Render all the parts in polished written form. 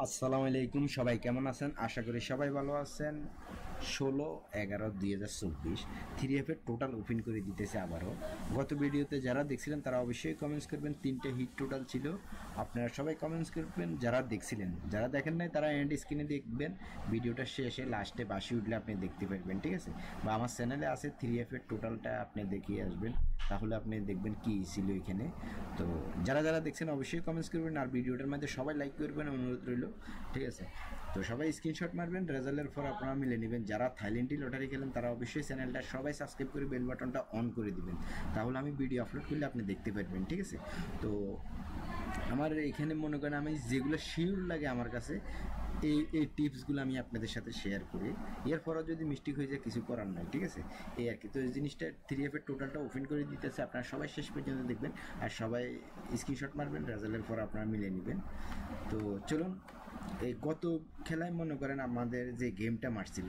আসসালামু আলাইকুম, সবাই কেমন আছেন? আশা করি সবাই ভালো আছেন। 16/11/2024 3F এর টোটাল ওপেন করে দিতেছে আবারও। গত ভিডিওতে যারা দেখছিলেন তারা অবশ্যই কমেন্টস করবেন। 3টে হিট টোটাল ছিল, আপনারা সবাই কমেন্টস করবেন যারা দেখছিলেন। যারা দেখেন নাই তারা এন্ড স্ক্রিনে দেখবেন, ভিডিওটা শেষে লাস্টে বাসি উঠলে আপনি দেখতে পারবেন, ঠিক আছে? বা আমার চ্যানেলে আছে 3F এর টোটালটা আপনি দেখিয়ে আসবেন, তাহলে আপনি দেখবেন কি ছিল এখানে। তো যারা যারা দেখছেন অবশ্যই কমেন্টস করবেন, আর ভিডিওটার মধ্যে সবাই লাইক করবেন, অনুরোধ রইল, ঠিক আছে? তো সবাই স্ক্রিনশট মারবেন, রেজাল্টের পর আপনারা মিলে নেবেন। যারা থাইল্যান্ডি লটারি খেলেন তারা অবশ্যই চ্যানেলটা সবাই সাবস্ক্রাইব করে বেল বাটনটা অন করে দিবেন, তাহলে আমি ভিডিও আপলোড করলে আপনি দেখতে পারবেন, ঠিক আছে? তো আমার এখানে মনে করেন আমি যেগুলো শিওর লাগে আমার কাছে, এই টিপসগুলো আমি আপনাদের সাথে শেয়ার করি। এরপরও যদি মিস্টেক হয়ে যায় কিছু করার নাই, ঠিক আছে? এই আর কি। তো এই জিনিসটা 3F এর টোটালটা ওপেন করে দিতেছে, আপনারা সবাই শেষ পর্যন্ত দেখবেন আর সবাই স্ক্রিনশট মারবেন, রেজাল্টের পর আপনারা মিলিয়ে নেবেন। তো চলুন, এই গত খেলায় মনে করেন আমাদের যে গেমটা মারছিল,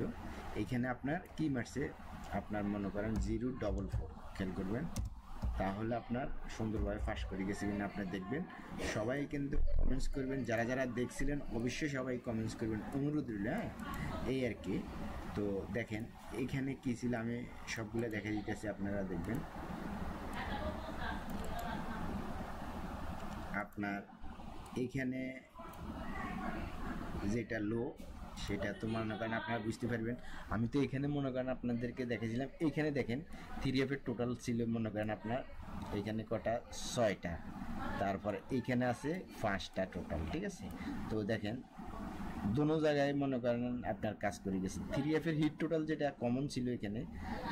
এইখানে আপনার কি মারছে, আপনার মনে করেন 044 খেয়াল করবেন, তাহলে আপনার সুন্দরভাবে ফাঁস করে গেছে কিনা আপনি দেখবেন। সবাই কিন্তু কমেন্টস করবেন, যারা যারা দেখছিলেন অবশ্যই সবাই কমেন্টস করবেন, অনুরোধ রইল, হ্যাঁ? এই আর কি। তো দেখেন এইখানে কী ছিল, আমি সবগুলো দেখা দিতেছি, আপনারা দেখবেন। আপনার এইখানে যেটা লো সেটা তো মনে করেন আপনারা বুঝতে পারবেন। আমি তো এখানে মনে করেন আপনাদেরকে দেখেছিলাম, এইখানে দেখেন 3F এর টোটাল ছিল মনে করেন আপনার এইখানে কটা, 6টা, তারপরে এইখানে আছে 5টা টোটাল, ঠিক আছে? তো দেখেন দোনো জায়গায় মনে করেন আপনার কাজ করে গেছে। 3F এর হিট টোটাল যেটা কমন ছিল এখানে,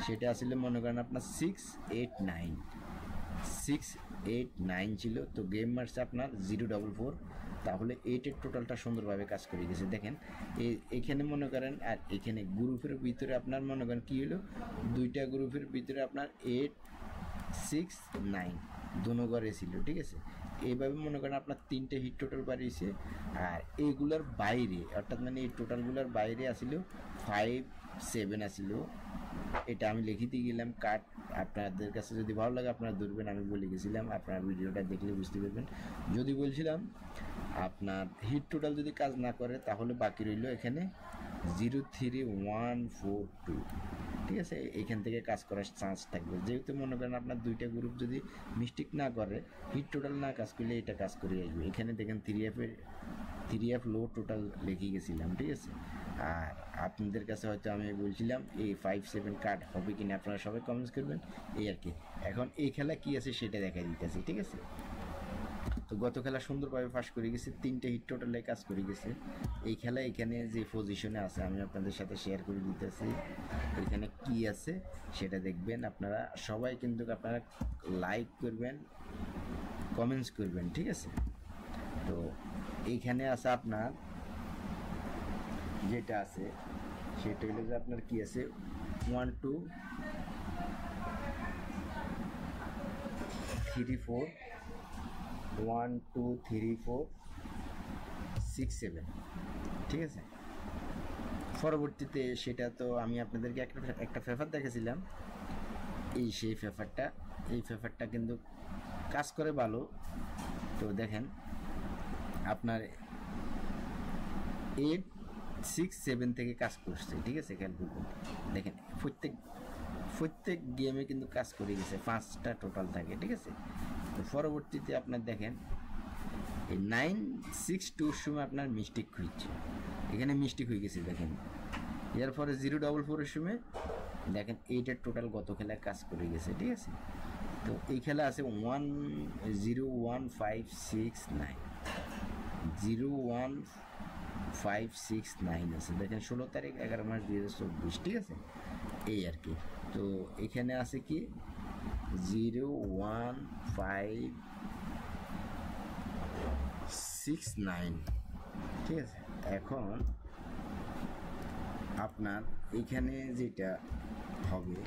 সেটা আসলে মনে করেন আপনার 689 ছিল। তো গেম মারছে আপনার 044, তাহলে 8-এর টোটালটা সুন্দরভাবে কাজ করে গেছে। দেখেন এখানে মনে করেন, আর এখানে গ্রুপের ভিতরে আপনার মনে করেন কী হলো, দুইটা গ্রুপের ভিতরে আপনার 869 দোনো ঘরে ছিল, ঠিক আছে? এইভাবে মনে করেন আপনার 3টে হিট টোটাল বাড়িয়েছে। আর এইগুলোর বাইরে, অর্থাৎ মানে এই টোটালগুলোর বাইরে আসিল 57 আসিল। এটা আমি লিখিতে গেলাম কাট, আপনাদের কাছে যদি ভালো লাগে আপনারা ধরবেন, আমি বলে গেছিলাম, আপনারা ভিডিওটা দেখলে বুঝতে পারবেন। যদি বলছিলাম আপনার হিট টোটাল যদি কাজ না করে, তাহলে বাকি রইল এখানে 03142, ঠিক আছে? এখান থেকে কাজ করার চান্স থাকবে, যেহেতু মনে করেন আপনার দুইটা গ্রুপ যদি মিস্টেক না করে, হিট টোটাল না কাজ করলে এটা কাজ করে আসবে। এখানে দেখেন 3F লো টোটাল লিখে গেছিলাম, ঠিক আছে? আর আপনাদের কাছে হয়তো আমি বলছিলাম এই 57 কার্ড হবে কিনা, আপনারা সবাই কমেন্টস করবেন, এই আর কি। এখন এই খেলা কি আছে সেটা দেখা দিতেছি, ঠিক আছে? তো গত খেলা সুন্দরভাবে ফাঁস করে গেছে, 3টে হিট টোটালে কাজ করে গেছে। এই খেলা এখানে যে পজিশনে আছে আমি আপনাদের সাথে শেয়ার করে দিতেছি, এখানে কি আছে সেটা দেখবেন। আপনারা সবাই কিন্তু আপনারা লাইক করবেন, কমেন্টস করবেন, ঠিক আছে? তো এইখানে আছে আপনার যেটা আছে সেটা হলো যে আপনার কি আছে, 1 2 3 4, 1 2 3 4 6 7, ঠিক আছে? পরবর্তীতে সেটা তো আমি আপনাদেরকে একটা পেপার দেখেছিলাম, সেই পেপারটা কিন্তু কাজ করে ভালো। তো দেখেন আপনার 8 6 7 থেকে কাজ করছে, ঠিক আছে? খেয়াল করবেন, দেখেন প্রত্যেক গেমে কিন্তু কাজ করে গেছে, 5টা টোটাল থাকে, ঠিক আছে? তো পরবর্তীতে আপনার দেখেন এই 962 সময় আপনার মিস্টেক হয়েছে, এখানে মিস্টেক হয়ে গেছে, দেখেন। এরপরে 044 সময় দেখেন 8-এর টোটাল গত খেলায় কাজ করে গেছে, ঠিক আছে? তো এই খেলা আছে 101,569 01569 আছে, দেখেন 16 তারিখ 11 মাস 2024, ঠিক আছে? এই আর কি। তো এখানে আছে কি 01569, ঠিক আছে? এখন আপনার এখানে যেটা হবে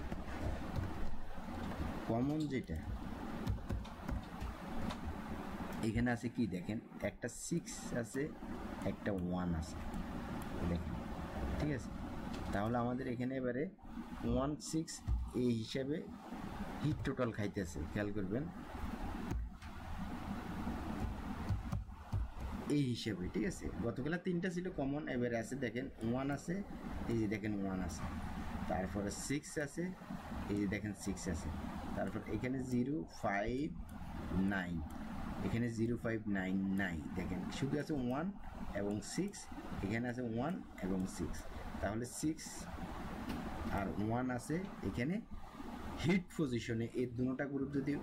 কমন, যেটা এখানে আছে কি দেখেন, একটা 6 আছে, একটা 1 আছে, দেখেন, ঠিক আছে? তাহলে আমাদের এখানে এবারে 16 এই হিসাবে হিট টোটাল খাইতেছে, খেয়াল করবেন। এই হিসেবে, ঠিক আছে। গতকাল 3টা ছিল কমন, এবারে আছে দেখেন 1 আছে, এই যে দেখেন 1 আছে, তারপরে 6 আছে, এই যে দেখেন 6 আছে, তারপর এখানে 0 5 9, এখানে 0 5 9 নাই, দেখেন শুধু আছে 1 এবং 6, এখানে আছে 1 এবং 6, তাহলে 6 আর 1 আছে এখানে হিট পজিশনে। এই দুটোটা গ্রুপ যদি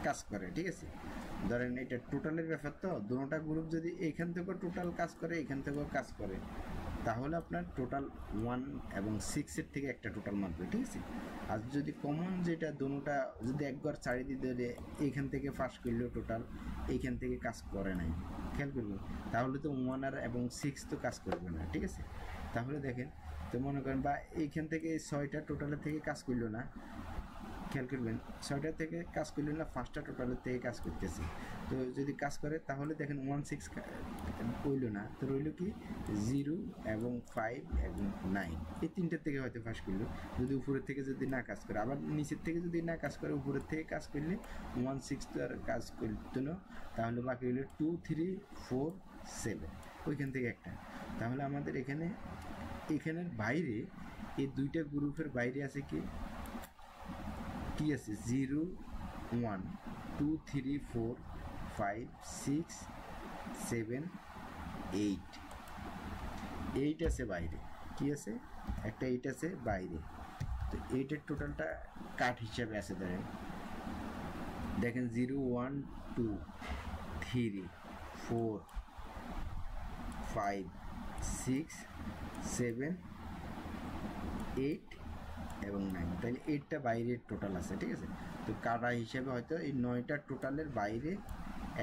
কাজ করে, ঠিক আছে, ধরেন এটা টোটালের ব্যাপার, তো দুটোটা গ্রুপ যদি এইখান থেকেও টোটাল কাজ করে, এখান থেকেও কাজ করে, তাহলে আপনার টোটাল 1 এবং 6-এর থেকে একটা টোটাল মারবে, ঠিক আছে। আর যদি কমন যেটা দুটোটা যদি একবার চারি দিয়ে এইখান থেকে ফার্স্ট করলেও টোটাল এইখান থেকে কাজ করে নাই, খেয়াল করবেন, তাহলে তো 1 আর এবং 6 তো কাজ করবে না, ঠিক আছে। তাহলে দেখেন, তো মনে করেন বা এইখান থেকে 6টা টোটালের থেকে কাজ করলো না, খেয়াল করবেন 6টা থেকে কাজ করলেন না, 5টা টোটালের থেকে কাজ করতেছে। তো যদি কাজ করে তাহলে দেখেন 1 6 রইল না, তো রইল কি 0 এবং 5 এবং 9, এই 3টার থেকে হয়তো ফাঁস করলো। যদি উপরের থেকে যদি না কাজ করে, আবার নিচের থেকে যদি না কাজ করে, উপরের থেকে কাজ করলে 1 6 তো আর কাজ করতো না, তাহলে বাকি হলো 2 3 4 7, ওইখান থেকে একটা। তাহলে আমাদের এখানের বাইরে এই দুইটা গ্রুপের বাইরে আছে কি আছে 0 1 2 3 4 5 6 7 8, 8 আছে বাইরে, কি আছে একটা 8 আছে বাইরে। তো 8-এর টোটালটা কাট হিসাবে আছে, দেখেন 0 1 2 3 4 5 6 7 8 এবং 9, তাহলে 8টা বাইরের টোটাল আছে, ঠিক আছে। তো কাটা হিসেবে হয়তো এই 9টা টোটালের বাইরে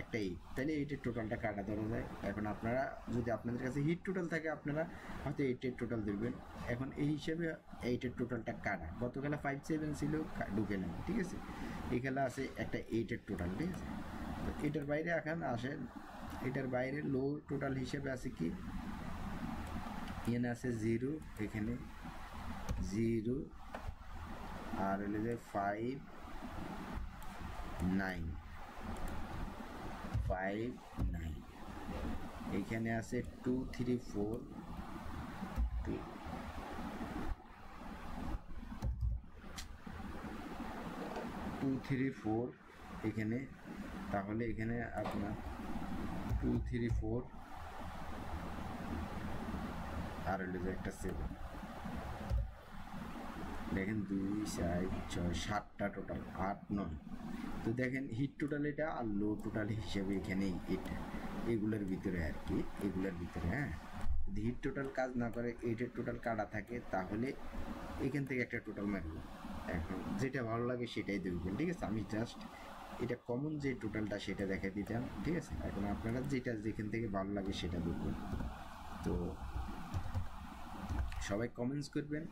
একটা 8, তাহলে 8-এর টোটালটা কাটা ধরা যায়। এখন আপনারা যদি আপনাদের কাছে হিট টোটাল থাকে, আপনারা হয়তো 8-এর টোটাল ধরবেন। এখন এই হিসেবে 8-এর টোটালটা কাটা, গতকাল 5 7 ছিল ঢুকে নেন, ঠিক আছে। এই খেলা আছে একটা 8-এর টোটাল, ঠিক আছে। তো এটার বাইরে এখন আসে, এটার বাইরে লো টোটাল হিসেবে আছে কি, এখানে আছে 0, এখানে 0 আর হলো যে 5 9 5 9, এখানে আছে 2 3 4 2 3 4, এখানে তাহলে এখানে আপনার 2 3 4 আর হলো যে একটা 7, দেখেন 2 4 6 7টা টোটাল 8 9। তো দেখেন হিট টোটাল এটা আর লো টোটাল হিসেবে এখানেই এটা এগুলোর ভিতরে আর কি, এগুলোর ভিতরে, হ্যাঁ। যদি হিট টোটাল কাজ না করে, 8-এর টোটাল কাটা থাকে, তাহলে এখান থেকে একটা টোটাল মারব। এখন যেটা ভালো লাগে সেটাই দেখবেন, ঠিক আছে। আমি জাস্ট এটা কমন যে টোটালটা সেটা দেখা দিতাম, ঠিক আছে। এখন আপনারা যেটা যেখান থেকে ভালো লাগে সেটা দেখবেন। তো সবাই কমেন্টস করবেন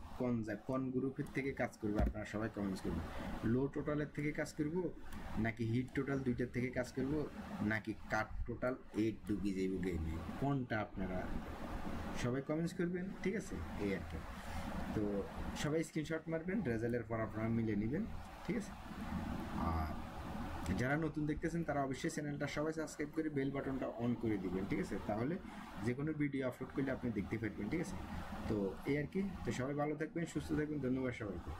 কোন গ্রুপের থেকে কাজ করবে, আপনারা সবাই কমেন্টস করবেন। লো টোটালের থেকে কাজ করব, নাকি হিট টোটাল দুইটার থেকে কাজ করব, নাকি কাট টোটাল 8 ঢুকিয়ে যাইব গেমে, কোনটা আপনারা সবাই কমেন্টস করবেন, ঠিক আছে। এই আর কি। তো সবাই স্ক্রিনশট মারবেন, রেজাল্টের পর আপনারা মিলে নেবেন, ঠিক আছে। আর যারা নতুন দেখতেছেন তারা অবশ্যই চ্যানেলটা সবাই সাবস্ক্রাইব করে বেল বাটনটা অন করে দিবেন, ঠিক আছে। তাহলে যে কোনো ভিডিও আপলোড করলে আপনি দেখতে পারবেন, ঠিক আছে। তো এই আর কি। তো সবাই ভালো থাকবেন, সুস্থ থাকবেন, ধন্যবাদ সবাইকে।